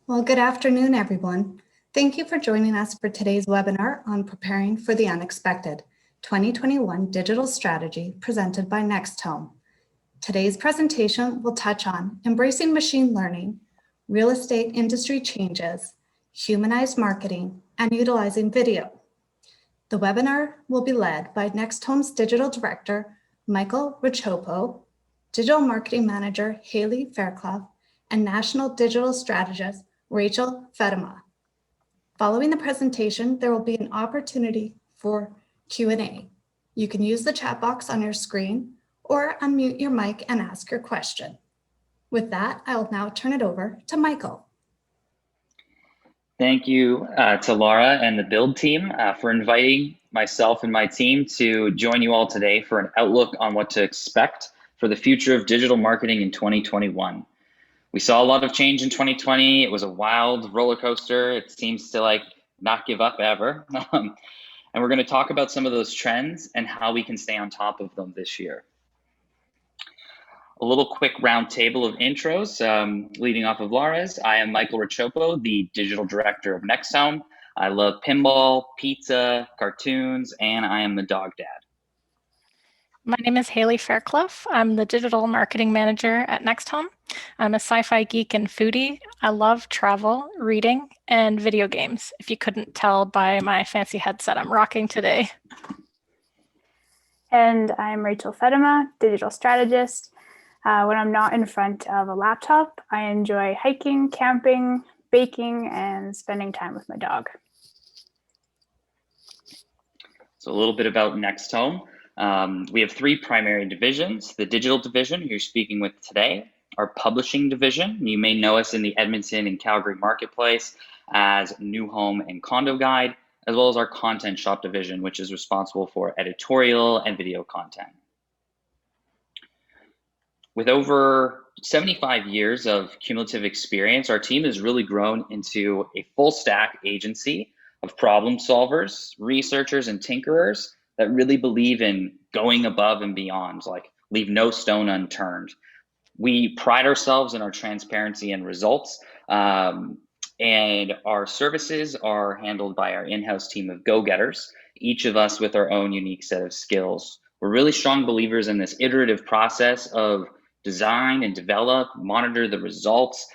Well, good afternoon, everyone. Thank you for joining us for today's webinar on Preparing for the Unexpected, 2021 Digital Strategy presented by NextHome. Today's presentation will touch on embracing machine learning, real estate industry changes, humanized marketing, and utilizing video. The webinar will be led by NextHome's Digital Director, Michael Racioppo, Digital Marketing Manager, Haley Fairclough, and National Digital Strategist, Rachel Feddema. Following the presentation, there will be an opportunity for Q&A. You can use the chat box on your screen or unmute your mic and ask your question. With that, I'll now turn it over to Michael. Thank you to Laura and the Build team for inviting myself and my team to join you all today for an outlook on what to expect for the future of digital marketing in 2021. We saw a lot of change in 2020. It was a wild roller coaster. It seems to not give up ever. And we're going to talk about some of those trends and how we can stay on top of them this year. A little quick round table of intros, leading off of Laura's. I am Michael Racioppo, the Digital Director of NextHome. I love pinball, pizza, cartoons, and I am the dog dad. My name is Haley Fairclough. I'm the Digital Marketing Manager at NextHome. I'm a sci-fi geek and foodie. I love travel, reading, and video games, if you couldn't tell by my fancy headset I'm rocking today. And I'm Rachel Feddema, Digital Strategist. When I'm not in front of a laptop, I enjoy hiking, camping, baking, and spending time with my dog. So a little bit about NextHome. We have three primary divisions: the digital division, who you're speaking with today, our publishing division. You may know us in the Edmonton and Calgary marketplace as New Home and Condo Guide, as well as our content shop division, which is responsible for editorial and video content. With over 75 years of cumulative experience, our team has really grown into a full stack agency of problem solvers, researchers, and tinkerers that really believe in going above and beyond, like leave no stone unturned. We pride ourselves in our transparency and results, and our services are handled by our in-house team of go-getters, each of us with our own unique set of skills. We're really strong believers in this iterative process of design and develop, monitor the results,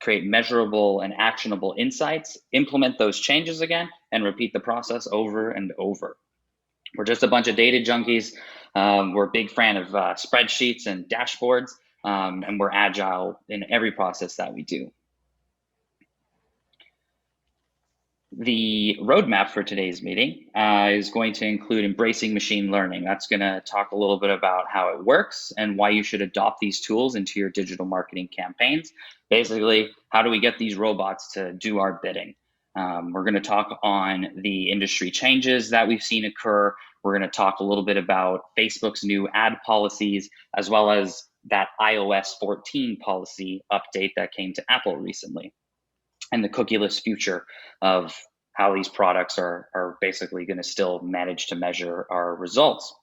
create measurable and actionable insights, implement those changes again, and repeat the process over and over. We're just a bunch of data junkies. We're a big fan of spreadsheets and dashboards, and we're agile in every process that we do. The roadmap for today's meeting is going to include embracing machine learning. That's going to talk a little bit about how it works and why you should adopt these tools into your digital marketing campaigns. Basically, how do we get these robots to do our bidding? We're going to talk on the industry changes that we've seen occur. We're going to talk a little bit about Facebook's new ad policies, as well as that iOS 14 policy update that came to Apple recently, and the cookieless future of how these products are basically going to still manage to measure our results.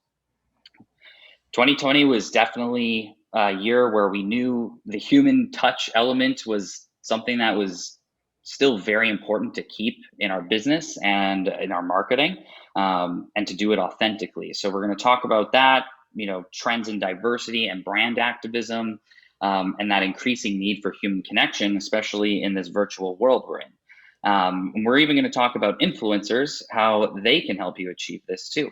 2020 was definitely a year where we knew the human touch element was something that was still very important to keep in our business and in our marketing, and to do it authentically. So we're going to talk about that, trends in diversity and brand activism, and that increasing need for human connection, especially in this virtual world we're in. And we're even going to talk about influencers, how they can help you achieve this too.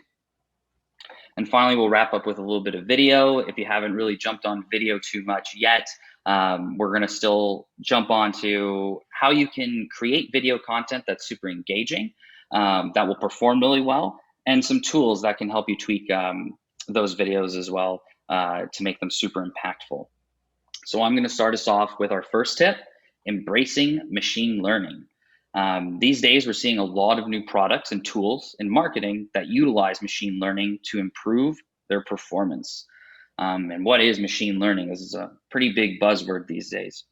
And finally, we'll wrap up with a little bit of video. If you haven't really jumped on video too much yet, we're going to still jump on to how you can create video content that's super engaging, that will perform really well, and some tools that can help you tweak those videos as well to make them super impactful. So I'm going to start us off with our first tip: embracing machine learning. These days, we're seeing a lot of new products and tools in marketing that utilize machine learning to improve their performance. And what is machine learning? This is a pretty big buzzword these days.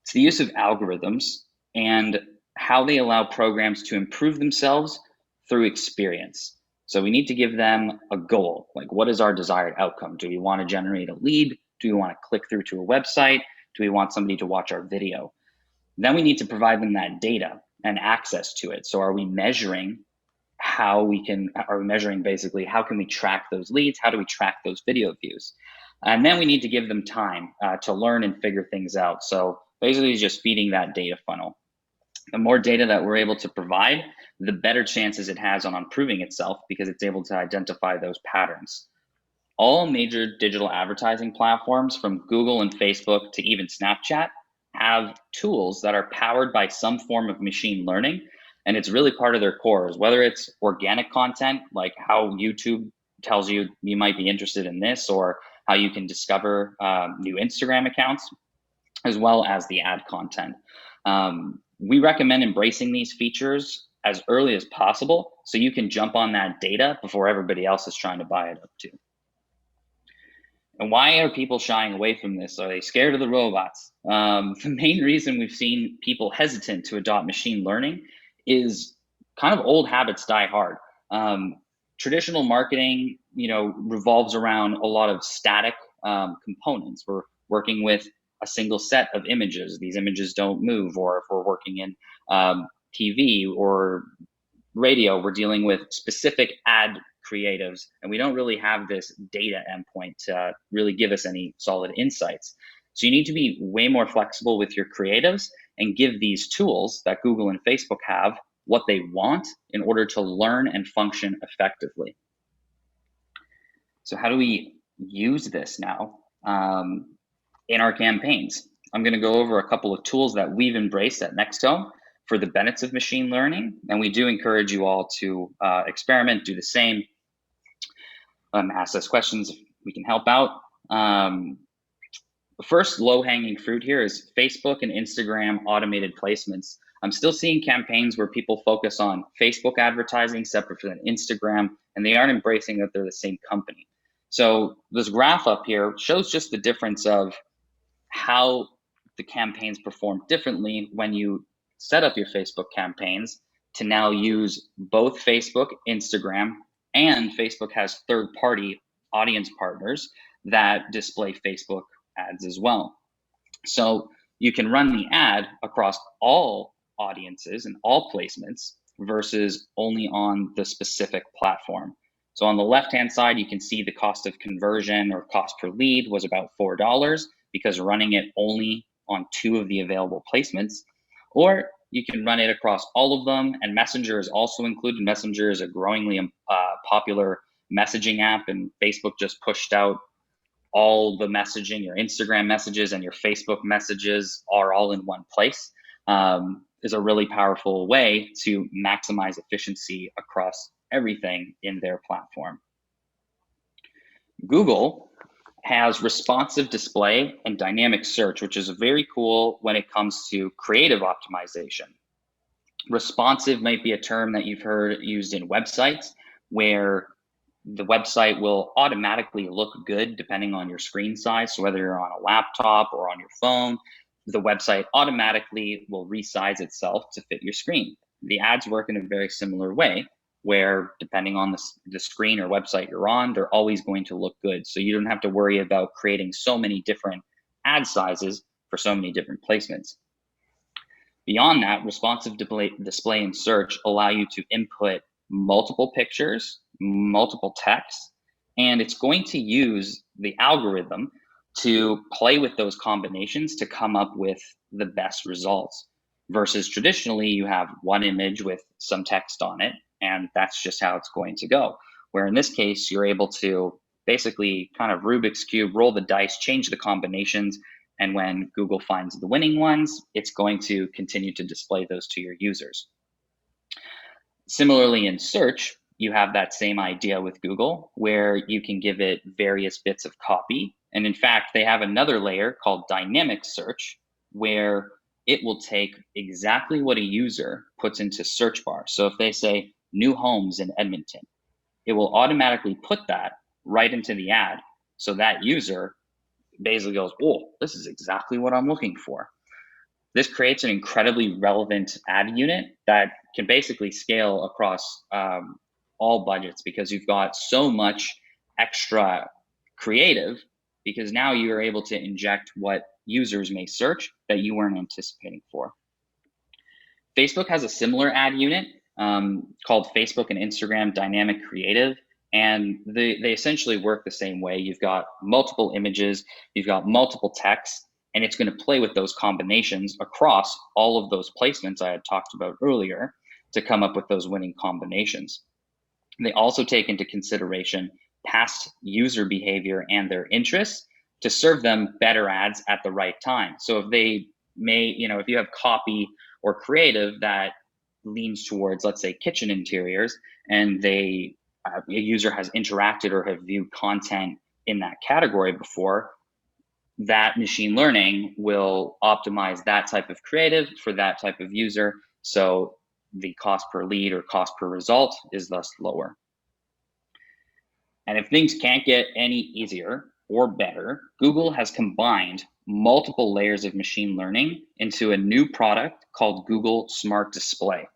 It's the use of algorithms and how they allow programs to improve themselves through experience. So we need to give them a goal, like what is our desired outcome? Do we want to generate a lead? Do we want to click through to a website? Do we want somebody to watch our video? Then we need to provide them that data and access to it. So are we measuring basically how can we track those leads? How do we track those video views? And then we need to give them time to learn and figure things out. So basically just feeding that data funnel. The more data that we're able to provide, the better chances it has on improving itself because it's able to identify those patterns. All major digital advertising platforms, from Google and Facebook to even Snapchat, have tools that are powered by some form of machine learning, and it's really part of their cores, whether it's organic content, like how YouTube tells you you might be interested in this, or how you can discover new Instagram accounts, as well as the ad content. We recommend embracing these features as early as possible so you can jump on that data before everybody else is trying to buy it up too. And why are people shying away from this? Are they scared of the robots? The main reason we've seen people hesitant to adopt machine learning is kind of old habits die hard. Traditional marketing, revolves around a lot of static components. We're working with a single set of images. These images don't move. Or if we're working in TV or radio, we're dealing with specific ad creatives, and we don't really have this data endpoint to really give us any solid insights. So you need to be way more flexible with your creatives and give these tools that Google and Facebook have what they want in order to learn and function effectively. So how do we use this now in our campaigns? I'm going to go over a couple of tools that we've embraced at Nextome for the benefits of machine learning, and we do encourage you all to experiment, do the same, ask us questions if we can help out. The first low-hanging fruit here is Facebook and Instagram automated placements. I'm still seeing campaigns where people focus on Facebook advertising separate from Instagram, and they aren't embracing that they're the same company. So this graph up here shows just the difference of how the campaigns perform differently when you set up your Facebook campaigns to now use both Facebook, Instagram, and Facebook has third-party audience partners that display Facebook ads as well. So you can run the ad across all audiences and all placements versus only on the specific platform. So on the left-hand side, you can see the cost of conversion or cost per lead was about $4 because running it only on 2 of the available placements. Or you can run it across all of them, and Messenger is also included. Messenger is a growingly popular messaging app, and Facebook just pushed out all the messaging. Your Instagram messages and your Facebook messages are all in one place. Is a really powerful way to maximize efficiency across everything in their platform. Google has responsive display and dynamic search, which is very cool when it comes to creative optimization. Responsive might be a term that you've heard used in websites, where the website will automatically look good depending on your screen size. So whether you're on a laptop or on your phone, the website automatically will resize itself to fit your screen. The ads work in a very similar way, where depending on the screen or website you're on, they're always going to look good. So you don't have to worry about creating so many different ad sizes for so many different placements. Beyond that, responsive display and search allow you to input multiple pictures, multiple texts, and it's going to use the algorithm to play with those combinations to come up with the best results. Versus traditionally, you have one image with some text on it, and that's just how it's going to go. Where in this case, you're able to basically kind of Rubik's Cube, roll the dice, change the combinations, and when Google finds the winning ones, it's going to continue to display those to your users. Similarly, in search, you have that same idea with Google, where you can give it various bits of copy. And in fact, they have another layer called dynamic search, where it will take exactly what a user puts into search bar. So if they say new homes in Edmonton, it will automatically put that right into the ad. So that user basically goes, oh, this is exactly what I'm looking for. This creates an incredibly relevant ad unit that can basically scale across all budgets, because you've got so much extra creative, because now you're able to inject what users may search that you weren't anticipating for. Facebook has a similar ad unit called Facebook and Instagram Dynamic Creative. And they essentially work the same way. You've got multiple images, you've got multiple texts, and it's going to play with those combinations across all of those placements I had talked about earlier to come up with those winning combinations. They also take into consideration past user behavior and their interests to serve them better ads at the right time. So if they if you have copy or creative that leans towards, let's say, kitchen interiors, and a user has interacted or have viewed content in that category before, that machine learning will optimize that type of creative for that type of user. So the cost per lead or cost per result is thus lower. And if things can't get any easier or better, Google has combined multiple layers of machine learning into a new product called Google Smart Display.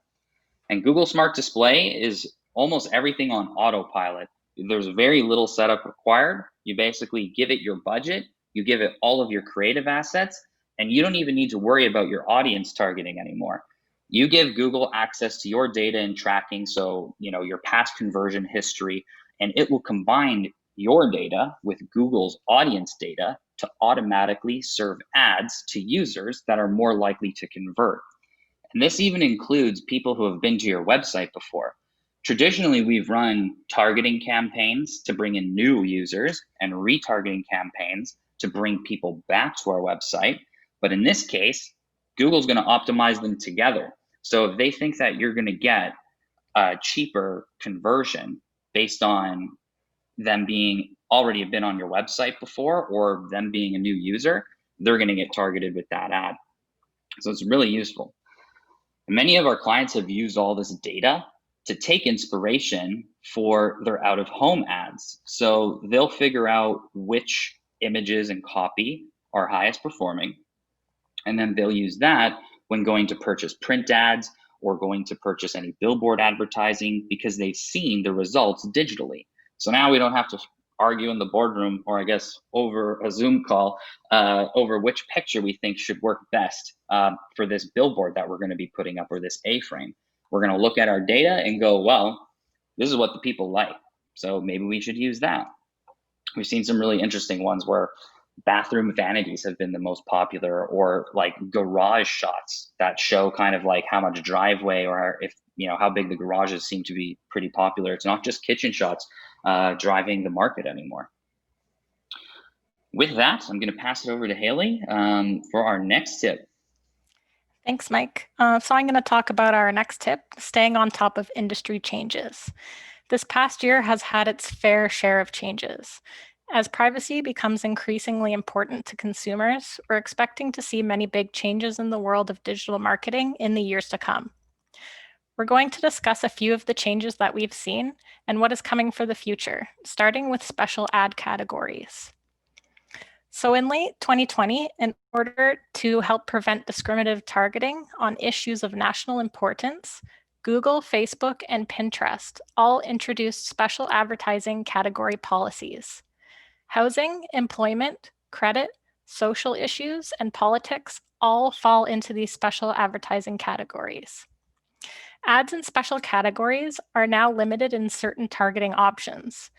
And Google Smart Display is almost everything on autopilot. There's very little setup required. You basically give it your budget, you give it all of your creative assets, and you don't even need to worry about your audience targeting anymore. You give Google access to your data and tracking, so your past conversion history, and it will combine your data with Google's audience data to automatically serve ads to users that are more likely to convert. And this even includes people who have been to your website before. Traditionally, we've run targeting campaigns to bring in new users and retargeting campaigns to bring people back to our website. But in this case, Google's going to optimize them together. So if they think that you're going to get a cheaper conversion based on them being already been on your website before or them being a new user, they're going to get targeted with that ad. So it's really useful. Many of our clients have used all this data to take inspiration for their out-of-home ads. So they'll figure out which images and copy are highest performing, and then they'll use that when going to purchase print ads or going to purchase any billboard advertising because they've seen the results digitally. So now we don't have to argue in the boardroom, or I guess over a Zoom call, over which picture we think should work best for this billboard that we're going to be putting up, or this A-frame. We're going to look at our data and go, well, this is what the people like, so maybe we should use that. We've seen some really interesting ones where bathroom vanities have been the most popular, or like garage shots that show kind of like how much driveway, or if how big the garages seem to be pretty popular. It's not just kitchen shots driving the market anymore. With that, I'm going to pass it over to Haley for our next tip. Thanks, Mike. So I'm going to talk about our next tip, staying on top of industry changes. This past year has had its fair share of changes. As privacy becomes increasingly important to consumers, we're expecting to see many big changes in the world of digital marketing in the years to come. We're going to discuss a few of the changes that we've seen and what is coming for the future, starting with special ad categories. So in late 2020, in order to help prevent discriminative targeting on issues of national importance, Google, Facebook, and Pinterest all introduced special advertising category policies. Housing, employment, credit, social issues, and politics all fall into these special advertising categories. Ads in special categories are now limited in certain targeting options.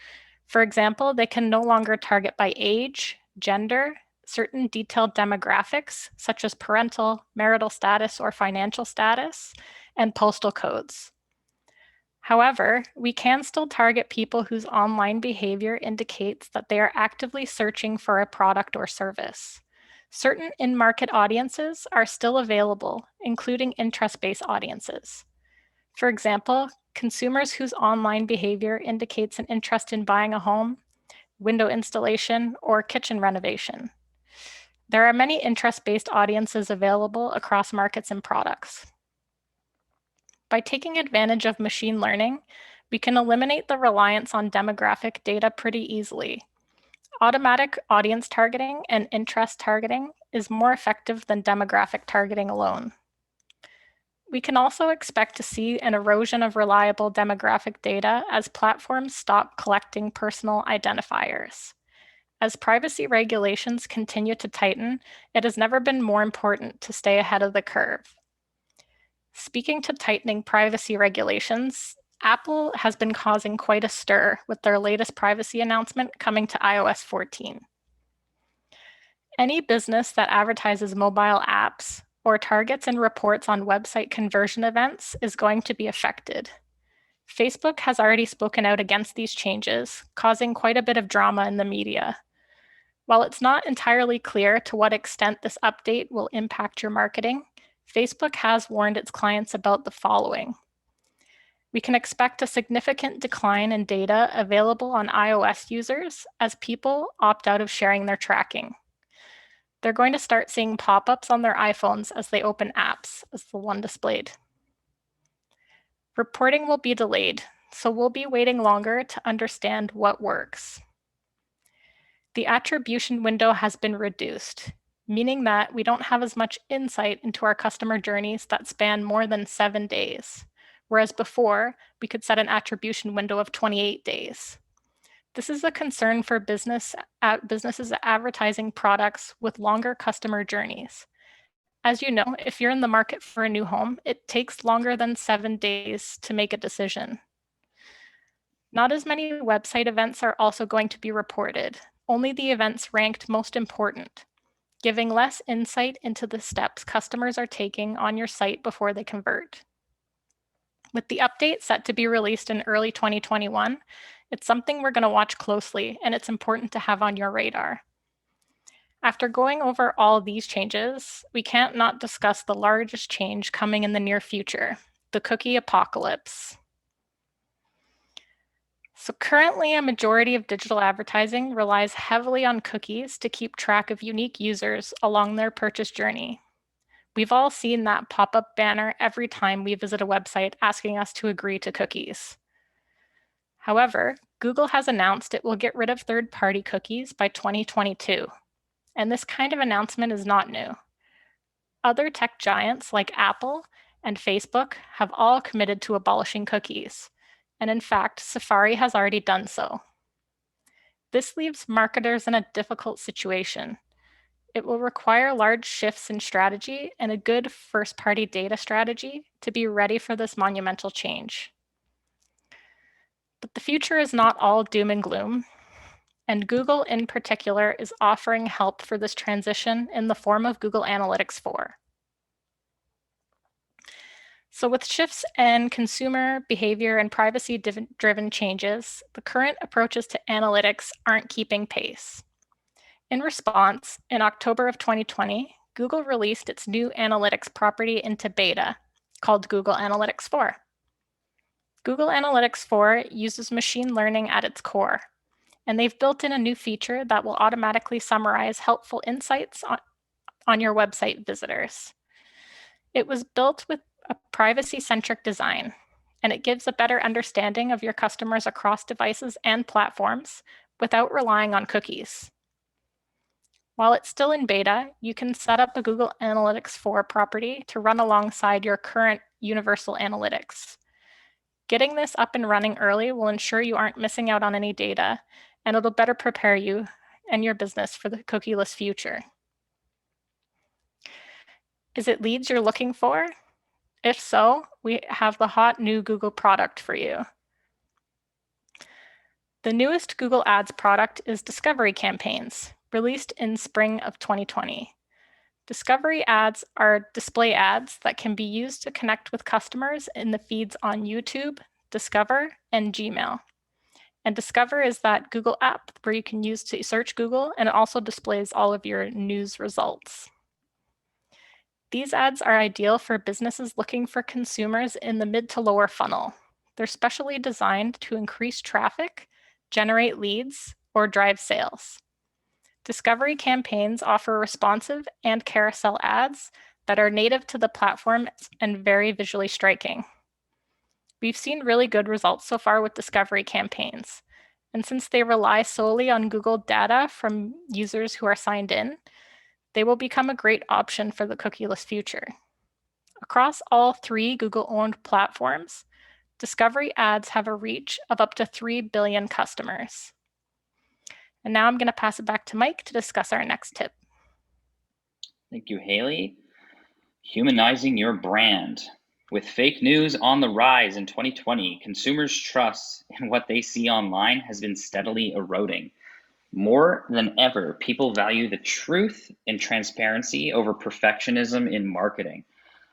For example, they can no longer target by age, gender, certain detailed demographics, such as parental, marital status, or financial status, and postal codes. However, we can still target people whose online behavior indicates that they are actively searching for a product or service. Certain in-market audiences are still available, including interest-based audiences. For example, consumers whose online behavior indicates an interest in buying a home, window installation, or kitchen renovation. There are many interest-based audiences available across markets and products. By taking advantage of machine learning, we can eliminate the reliance on demographic data pretty easily. Automatic audience targeting and interest targeting is more effective than demographic targeting alone. We can also expect to see an erosion of reliable demographic data as platforms stop collecting personal identifiers. As privacy regulations continue to tighten, it has never been more important to stay ahead of the curve. Speaking to tightening privacy regulations, Apple has been causing quite a stir with their latest privacy announcement coming to iOS 14. Any business that advertises mobile apps or targets and reports on website conversion events is going to be affected. Facebook has already spoken out against these changes, causing quite a bit of drama in the media. While it's not entirely clear to what extent this update will impact your marketing, Facebook has warned its clients about the following. We can expect a significant decline in data available on iOS users as people opt out of sharing their tracking. They're going to start seeing pop-ups on their iPhones as they open apps, as the one displayed. Reporting will be delayed, so we'll be waiting longer to understand what works. The attribution window has been reduced, meaning that we don't have as much insight into our customer journeys that span more than 7 days, whereas before, we could set an attribution window of 28 days. This is a concern for businesses advertising products with longer customer journeys. As you know, if you're in the market for a new home, it takes longer than 7 days to make a decision. Not as many website events are also going to be reported, only the events ranked most important, giving less insight into the steps customers are taking on your site before they convert. With the update set to be released in early 2021, it's something we're going to watch closely, and it's important to have on your radar. After going over all these changes, we can't not discuss the largest change coming in the near future, the cookie apocalypse. So currently, a majority of digital advertising relies heavily on cookies to keep track of unique users along their purchase journey. We've all seen that pop-up banner every time we visit a website asking us to agree to cookies. However, Google has announced it will get rid of third-party cookies by 2022. And this kind of announcement is not new. Other tech giants like Apple and Facebook have all committed to abolishing cookies. And in fact, Safari has already done so. This leaves marketers in a difficult situation. It will require large shifts in strategy and a good first-party data strategy to be ready for this monumental change. But the future is not all doom and gloom. And Google in particular is offering help for this transition in the form of Google Analytics 4. So with shifts in consumer behavior and privacy-driven changes, the current approaches to analytics aren't keeping pace. In response, in October of 2020, Google released its new analytics property into beta, called Google Analytics 4. Google Analytics 4 uses machine learning at its core, and they've built in a new feature that will automatically summarize helpful insights on your website visitors. It was built with a privacy-centric design, and it gives a better understanding of your customers across devices and platforms without relying on cookies. While it's still in beta, you can set up a Google Analytics 4 property to run alongside your current universal analytics. Getting this up and running early will ensure you aren't missing out on any data, and it'll better prepare you and your business for the cookieless future. Is it leads you're looking for? If so, we have the hot new Google product for you. The newest Google Ads product is Discovery Campaigns, released in spring of 2020. Discovery ads are display ads that can be used to connect with customers in the feeds on YouTube, Discover, and Gmail. And Discover is that Google app where you can use to search Google, and it also displays all of your news results. These ads are ideal for businesses looking for consumers in the mid to lower funnel. They're specially designed to increase traffic, generate leads, or drive sales. Discovery Campaigns offer responsive and carousel ads that are native to the platform and very visually striking. We've seen really good results so far with Discovery Campaigns. And since they rely solely on Google data from users who are signed in, they will become a great option for the cookieless future. Across all 3 Google-owned platforms, Discovery ads have a reach of up to 3 billion customers. And now I'm going to pass it back to Mike to discuss our next tip. Thank you, Haley. Humanizing your brand. With fake news on the rise in 2020, consumers' trust in what they see online has been steadily eroding. More than ever, people value the truth and transparency over perfectionism in marketing.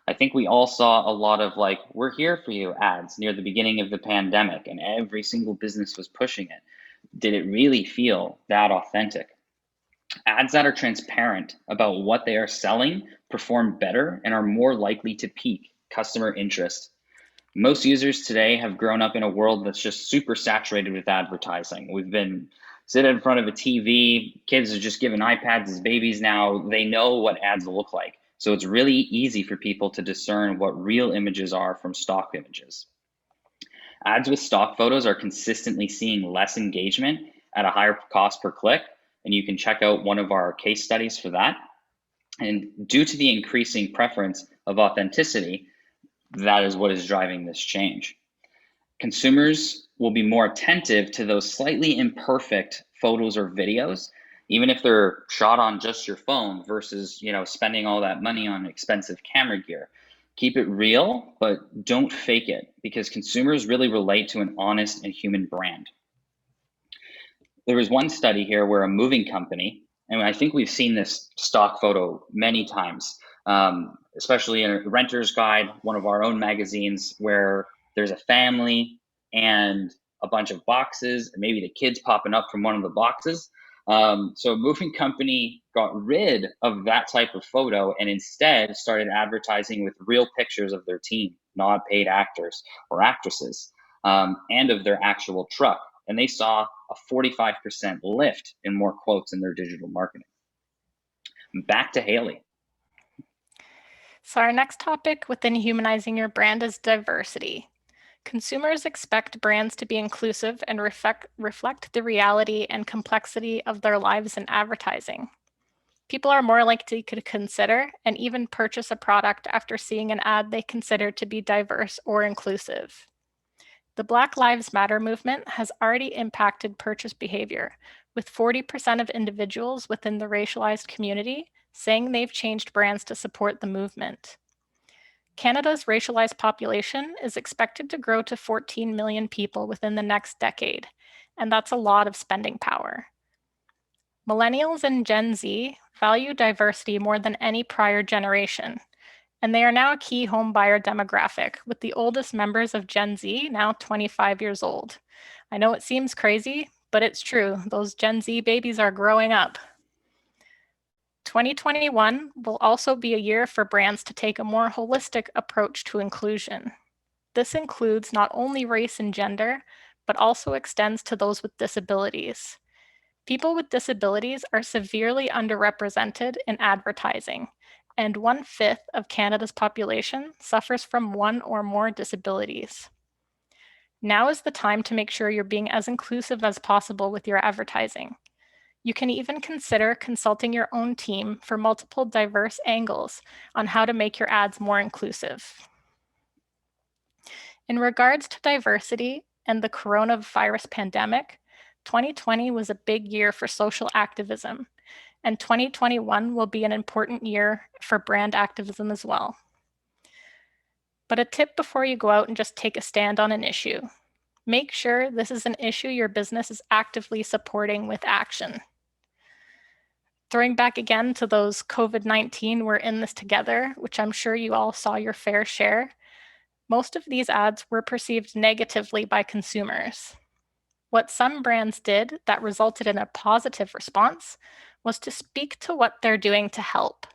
I think we all saw a lot of like, we're here for you ads near the beginning of the pandemic, and every single business was pushing it. Did it really feel that authentic? Ads that are transparent about what they are selling perform better and are more likely to pique customer interest. Most users today have grown up in a world that's just super saturated with advertising. We've been sitting in front of a TV, kids are just given iPads as babies now. They know what ads look like. So it's really easy for people to discern what real images are from stock images. Ads with stock photos are consistently seeing less engagement at a higher cost per click, and you can check out one of our case studies for that. And due to the increasing preference of authenticity, that is what is driving this change. Consumers will be more attentive to those slightly imperfect photos or videos, even if they're shot on just your phone versus, spending all that money on expensive camera gear. Keep it real, but don't fake it, because consumers really relate to an honest and human brand. There was one study here where a moving company, and I think we've seen this stock photo many times, especially in a renter's guide, one of our own magazines, where there's a family and a bunch of boxes, and maybe the kids popping up from one of the boxes. So a moving company got rid of that type of photo and instead started advertising with real pictures of their team, not paid actors or actresses, and of their actual truck. And they saw a 45% lift in more quotes in their digital marketing. Back to Haley. So our next topic within humanizing your brand is diversity. Consumers expect brands to be inclusive and reflect the reality and complexity of their lives in advertising. People are more likely to consider and even purchase a product after seeing an ad they consider to be diverse or inclusive. The Black Lives Matter movement has already impacted purchase behavior, with 40% of individuals within the racialized community saying they've changed brands to support the movement. Canada's racialized population is expected to grow to 14 million people within the next decade, and that's a lot of spending power. Millennials and Gen Z value diversity more than any prior generation, and they are now a key home buyer demographic, with the oldest members of Gen Z now 25 years old. I know it seems crazy, but it's true. Those Gen Z babies are growing up. 2021 will also be a year for brands to take a more holistic approach to inclusion. This includes not only race and gender, but also extends to those with disabilities. People with disabilities are severely underrepresented in advertising, and 1/5 of Canada's population suffers from one or more disabilities. Now is the time to make sure you're being as inclusive as possible with your advertising. You can even consider consulting your own team for multiple diverse angles on how to make your ads more inclusive. In regards to diversity and the coronavirus pandemic, 2020 was a big year for social activism, and 2021 will be an important year for brand activism as well. But a tip before you go out and just take a stand on an issue: make sure this is an issue your business is actively supporting with action. Throwing back again to those COVID-19 "we're in this together," which I'm sure you all saw your fair share, most of these ads were perceived negatively by consumers. What some brands did that resulted in a positive response was to speak to what they're doing to help.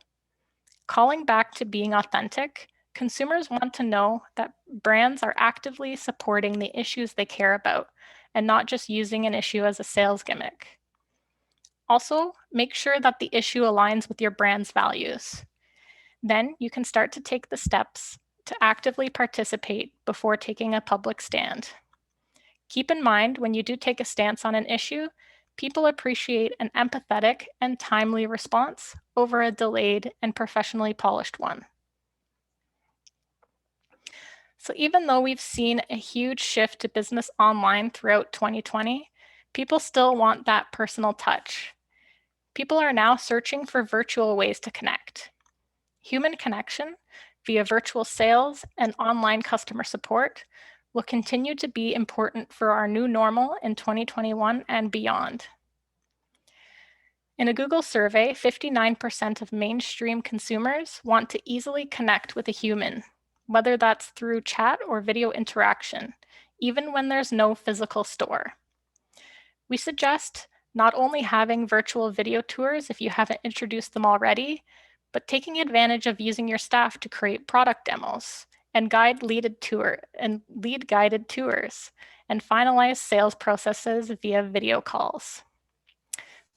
Calling back to being authentic, consumers want to know that brands are actively supporting the issues they care about and not just using an issue as a sales gimmick. Also, make sure that the issue aligns with your brand's values. Then you can start to take the steps to actively participate before taking a public stand. Keep in mind, when you do take a stance on an issue, people appreciate an empathetic and timely response over a delayed and professionally polished one. So even though we've seen a huge shift to business online throughout 2020, people still want that personal touch. People are now searching for virtual ways to connect. Human connection, via virtual sales and online customer support will continue to be important for our new normal in 2021 and beyond. In a Google survey, 59% of mainstream consumers want to easily connect with a human, whether that's through chat or video interaction, even when there's no physical store. We suggest not only having virtual video tours if you haven't introduced them already, but taking advantage of using your staff to create product demos and lead guided tours and finalize sales processes via video calls.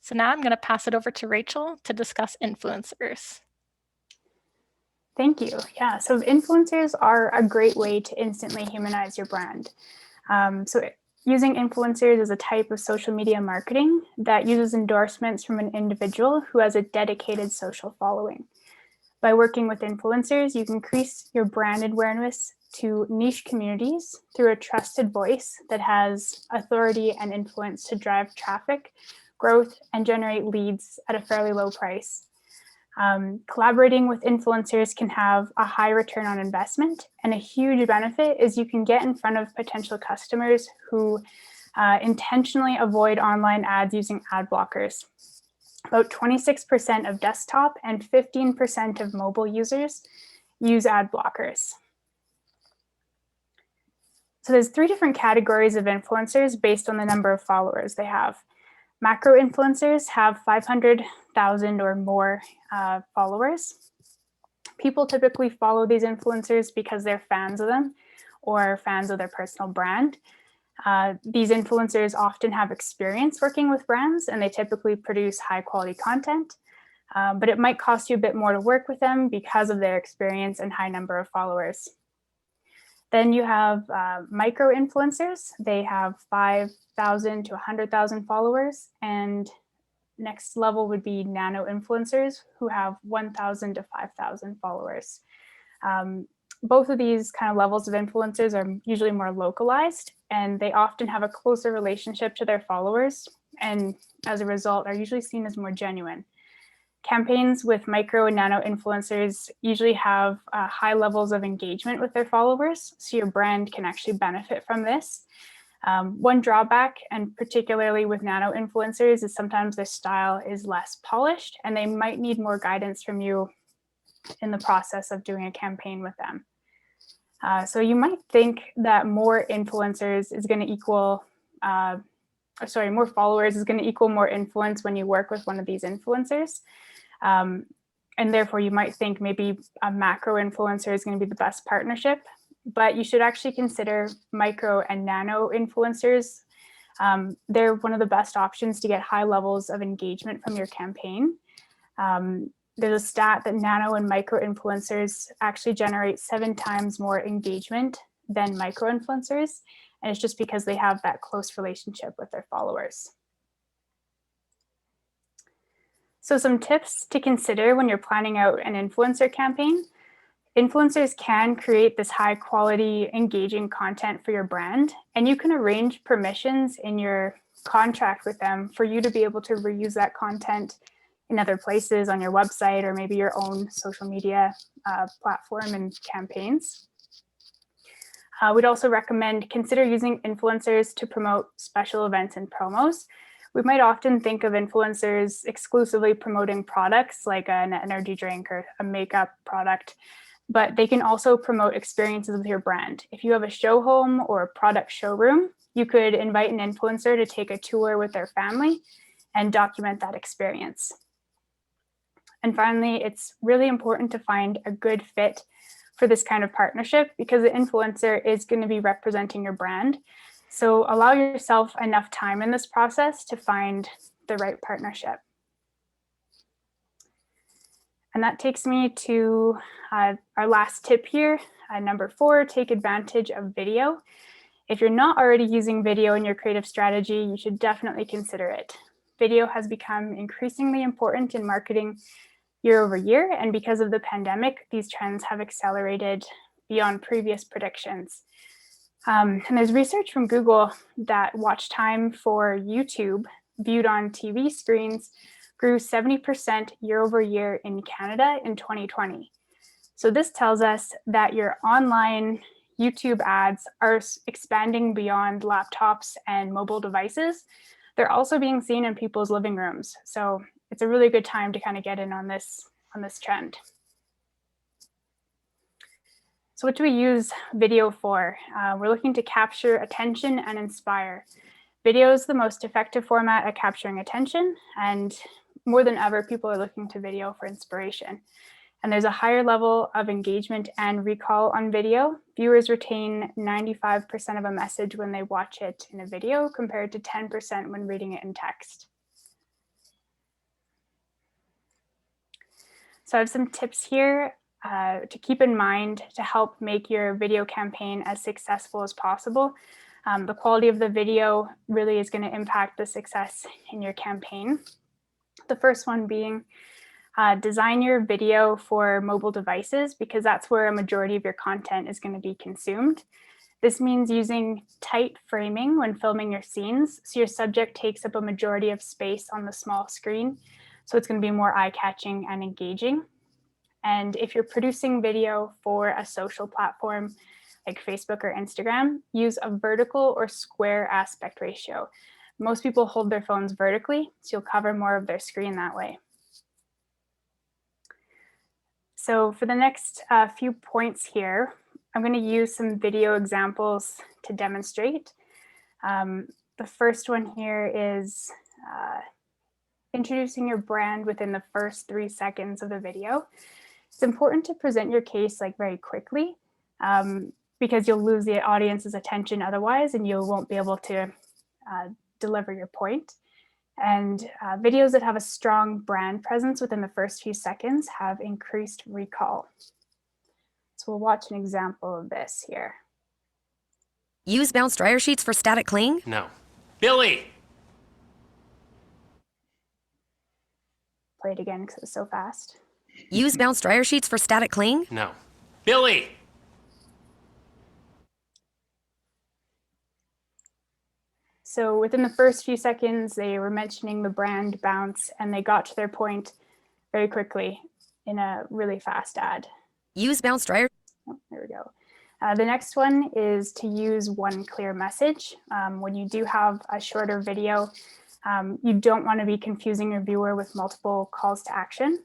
So now I'm going to pass it over to Rachel to discuss influencers. Thank you. Yeah, so influencers are a great way to instantly humanize your brand. Using influencers is a type of social media marketing that uses endorsements from an individual who has a dedicated social following. By working with influencers, you can increase your brand awareness to niche communities through a trusted voice that has authority and influence to drive traffic, growth, and generate leads at a fairly low price. Collaborating with influencers can have a high return on investment, and a huge benefit is you can get in front of potential customers who intentionally avoid online ads using ad blockers. About 26% of desktop and 15% of mobile users use ad blockers. So there's 3 different categories of influencers based on the number of followers they have. Macro influencers have 500,000 or more followers. People typically follow these influencers because they're fans of them or fans of their personal brand. These influencers often have experience working with brands, and they typically produce high quality content, but it might cost you a bit more to work with them because of their experience and high number of followers. Then you have micro influencers. They have 5,000 to 100,000 followers, and next level would be nano influencers who have 1,000 to 5,000 followers. Both of these kind of levels of influencers are usually more localized, and they often have a closer relationship to their followers, and as a result are usually seen as more genuine. Campaigns with micro and nano influencers usually have high levels of engagement with their followers, so your brand can actually benefit from this. One drawback, and particularly with nano influencers, is sometimes their style is less polished, and they might need more guidance from you in the process of doing a campaign with them. So you might think that more influencers is going to equal, more followers is going to equal more influence when you work with one of these influencers. And therefore you might think maybe a macro influencer is going to be the best partnership, but you should actually consider micro and nano influencers. They're one of the best options to get high levels of engagement from your campaign. There's a stat that nano and micro influencers actually generate 7 times more engagement than micro influencers. And it's just because they have that close relationship with their followers. So some tips to consider when you're planning out an influencer campaign. Influencers can create this high quality, engaging content for your brand, and you can arrange permissions in your contract with them for you to be able to reuse that content in other places on your website or maybe your own social media platform and campaigns. We'd also recommend consider using influencers to promote special events and promos. We might often think of influencers exclusively promoting products like an energy drink or a makeup product, but they can also promote experiences with your brand. If you have a show home or a product showroom, you could invite an influencer to take a tour with their family and document that experience. And finally, it's really important to find a good fit for this kind of partnership because the influencer is going to be representing your brand. So allow yourself enough time in this process to find the right partnership. And that takes me to our last tip here. Number 4, take advantage of video. If you're not already using video in your creative strategy, you should definitely consider it. Video has become increasingly important in marketing year over year, and because of the pandemic, these trends have accelerated beyond previous predictions. And there's research from Google that watch time for YouTube viewed on TV screens grew 70% year over year in Canada in 2020. So this tells us that your online YouTube ads are expanding beyond laptops and mobile devices. They're also being seen in people's living rooms. So it's a really good time to kind of get in on this trend. So what do we use video for? We're looking to capture attention and inspire. Video is the most effective format at capturing attention, and more than ever, people are looking to video for inspiration. And there's a higher level of engagement and recall on video. Viewers retain 95% of a message when they watch it in a video compared to 10% when reading it in text. So I have some tips here to keep in mind to help make your video campaign as successful as possible. The quality of the video really is going to impact the success in your campaign. The first one being design your video for mobile devices, because that's where a majority of your content is going to be consumed. This means using tight framing when filming your scenes, so your subject takes up a majority of space on the small screen, so it's going to be more eye-catching and engaging. And if you're producing video for a social platform like Facebook or Instagram, use a vertical or square aspect ratio. Most people hold their phones vertically, so you'll cover more of their screen that way. So for the next few points here, I'm going to use some video examples to demonstrate. The first one here is introducing your brand within the first 3 seconds of the video. It's important to present your case very quickly because you'll lose the audience's attention otherwise, and you won't be able to deliver your point. And videos that have a strong brand presence within the first few seconds have increased recall. So we'll watch an example of this here. Use bounced dryer sheets for static cling? No. Billy! Play it again because it was so fast. Use bounced dryer sheets for static cling? No. Billy! So within the first few seconds, they were mentioning the brand Bounce, and they got to their point very quickly in a really fast ad. Use bounced dryer. Oh, there we go. The next one is to use one clear message. When you do have a shorter video, you don't want to be confusing your viewer with multiple calls to action.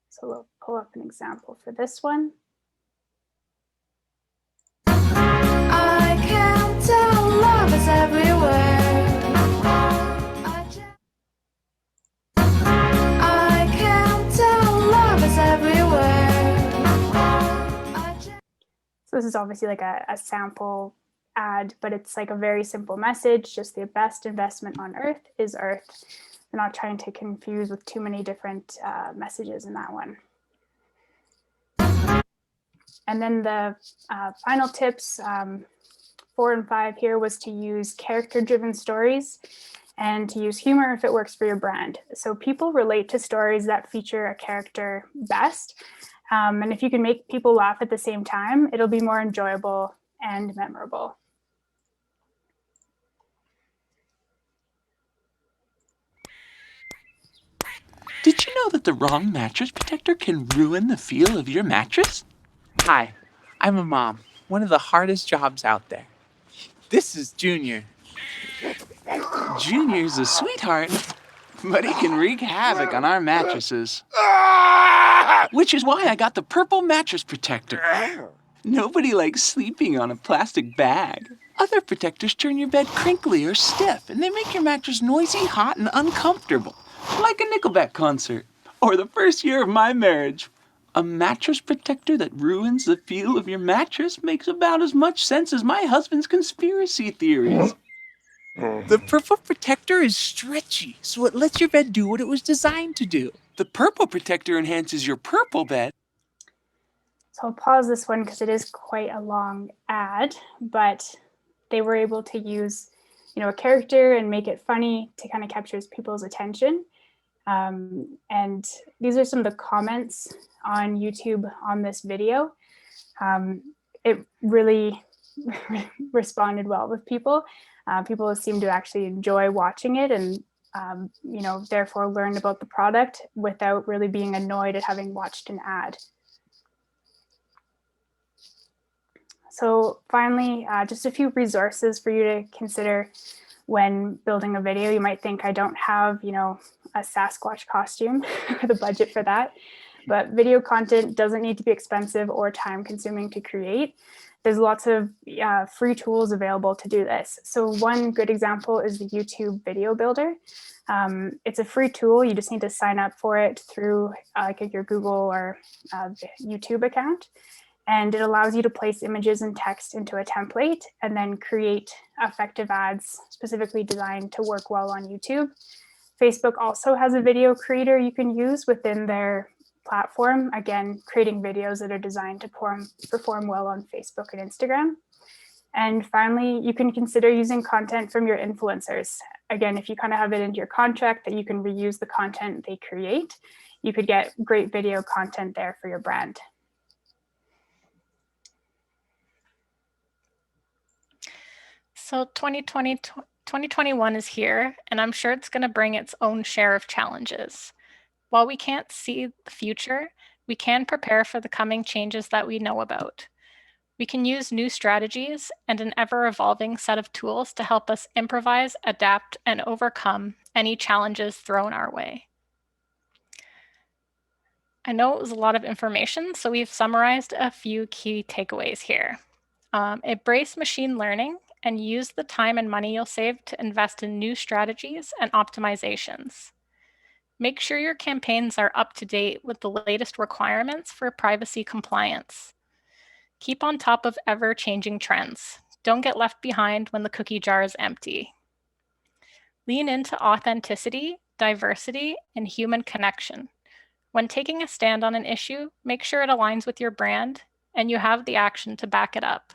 So we'll pull up an example for this one. I can't tell, love is everywhere. I can't tell, love is everywhere. So this is obviously like a sample ad, but it's like a very simple message. Just the best investment on earth is earth. We're not trying to confuse with too many different messages in that one. And then the final tips, 4 and 5 here, was to use character-driven stories and to use humor if it works for your brand. So people relate to stories that feature a character best. And if you can make people laugh at the same time, it'll be more enjoyable and memorable. Did you know that the wrong mattress protector can ruin the feel of your mattress? Hi, I'm a mom, one of the hardest jobs out there. This is Junior. Junior's a sweetheart, but he can wreak havoc on our mattresses. Which is why I got the purple mattress protector. Nobody likes sleeping on a plastic bag. Other protectors turn your bed crinkly or stiff, and they make your mattress noisy, hot, and uncomfortable. Like a Nickelback concert, or the first year of my marriage. A mattress protector that ruins the feel of your mattress makes about as much sense as my husband's conspiracy theories. The purple protector is stretchy, so it lets your bed do what it was designed to do. The purple protector enhances your purple bed. So I'll pause this one because it is quite a long ad, but they were able to use, a character and make it funny to kind of capture people's attention. And these are some of the comments on YouTube on this video. It really responded well with people. People seem to actually enjoy watching it and, therefore learned about the product without really being annoyed at having watched an ad. So finally, just a few resources for you to consider when building a video. You might think I don't have, a Sasquatch costume or the budget for that, but video content doesn't need to be expensive or time consuming to create. There's lots of free tools available to do this. So one good example is the YouTube Video Builder. It's a free tool. You just need to sign up for it through your Google or YouTube account. And it allows you to place images and text into a template and then create effective ads specifically designed to work well on YouTube. Facebook also has a video creator you can use within their platform, again, creating videos that are designed to perform well on Facebook and Instagram. And finally, you can consider using content from your influencers. Again, if you kind of have it into your contract that you can reuse the content they create, you could get great video content there for your brand. So 2021 is here, and I'm sure it's going to bring its own share of challenges. While we can't see the future, we can prepare for the coming changes that we know about. We can use new strategies and an ever-evolving set of tools to help us improvise, adapt, and overcome any challenges thrown our way. I know it was a lot of information, so we've summarized a few key takeaways here. Embrace machine learning and use the time and money you'll save to invest in new strategies and optimizations. Make sure your campaigns are up to date with the latest requirements for privacy compliance. Keep on top of ever-changing trends. Don't get left behind when the cookie jar is empty. Lean into authenticity, diversity, and human connection. When taking a stand on an issue, make sure it aligns with your brand and you have the action to back it up.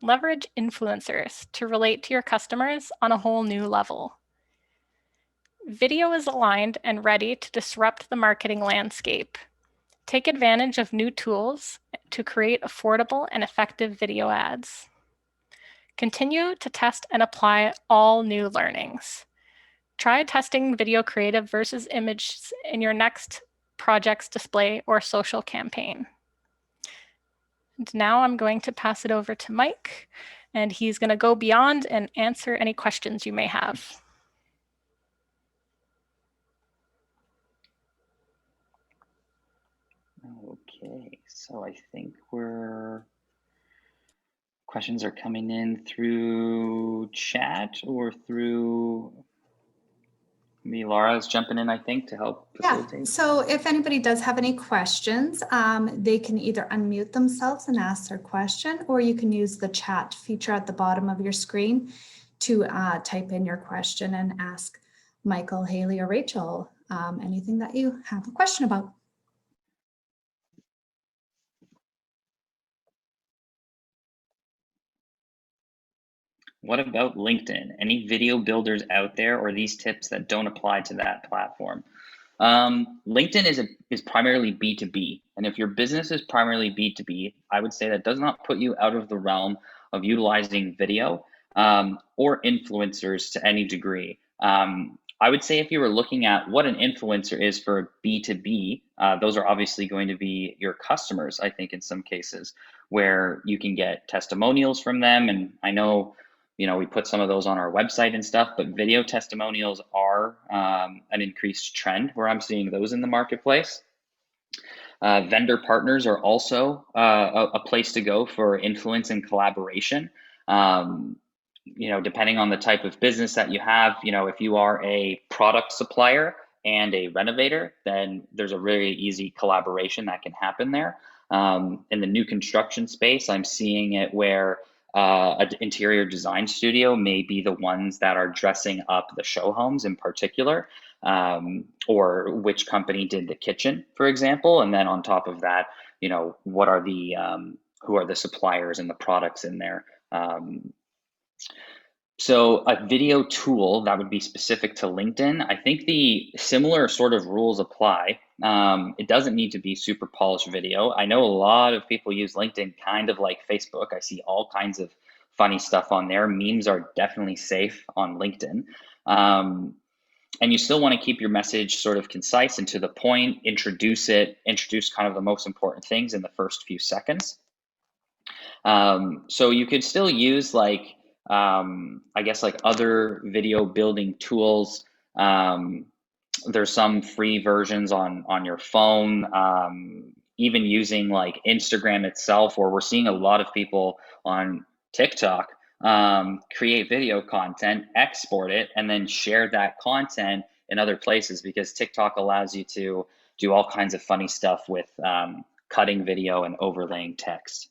Leverage influencers to relate to your customers on a whole new level. Video is aligned and ready to disrupt the marketing landscape. Take advantage of new tools to create affordable and effective video ads. Continue to test and apply all new learnings. Try testing video creative versus images in your next project's display or social campaign. And now I'm going to pass it over to Mike, and he's going to go beyond and answer any questions you may have. Okay, so I think questions are coming in through chat or through me. Laura's jumping in, I think, to help facilitate. Yeah, so if anybody does have any questions, they can either unmute themselves and ask their question, or you can use the chat feature at the bottom of your screen to type in your question and ask Michael, Haley, or Rachel anything that you have a question about. What about LinkedIn? Any video builders out there, or these tips that don't apply to that platform? LinkedIn is primarily B2B. And if your business is primarily B2B, I would say that does not put you out of the realm of utilizing video or influencers to any degree. I would say if you were looking at what an influencer is for B2B, those are obviously going to be your customers, I think, in some cases, where you can get testimonials from them. And I know, we put some of those on our website and stuff, but video testimonials are an increased trend where I'm seeing those in the marketplace. Vendor partners are also a place to go for influence and collaboration. Depending on the type of business that you have, if you are a product supplier and a renovator, then there's a really easy collaboration that can happen there. In the new construction space, I'm seeing it where an interior design studio may be the ones that are dressing up the show homes in particular, or which company did the kitchen, for example. And then on top of that, what are who are the suppliers and the products in there. So a video tool that would be specific to LinkedIn, I think the similar sort of rules apply. It doesn't need to be super polished video. I know a lot of people use LinkedIn kind of like Facebook. I see all kinds of funny stuff on there. Memes are definitely safe on LinkedIn. And you still want to keep your message sort of concise and to the point, introduce kind of the most important things in the first few seconds. So you could still use like, I guess like other video building tools. There's some free versions on your phone, even using like Instagram itself, or we're seeing a lot of people on TikTok create video content, export it, and then share that content in other places, because TikTok allows you to do all kinds of funny stuff with cutting video and overlaying text.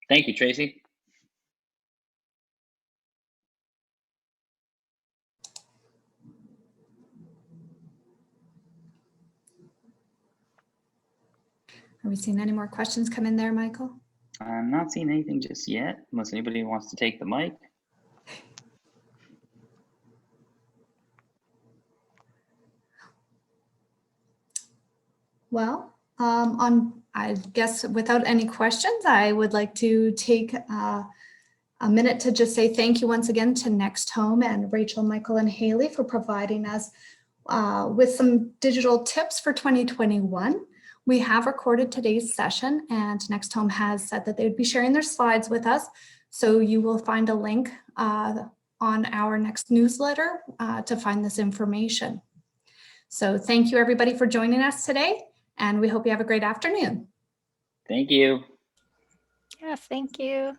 Thank you, Tracy. Are we seeing any more questions come in there, Michael? I'm not seeing anything just yet, unless anybody wants to take the mic. Well, I guess without any questions, I would like to take a minute to just say thank you once again to Next Home and Rachel, Michael, and Haley for providing us with some digital tips for 2021. We have recorded today's session, and Next Home has said that they would be sharing their slides with us. So you will find a link on our next newsletter to find this information. So thank you everybody for joining us today, and we hope you have a great afternoon. Thank you. Yeah, thank you.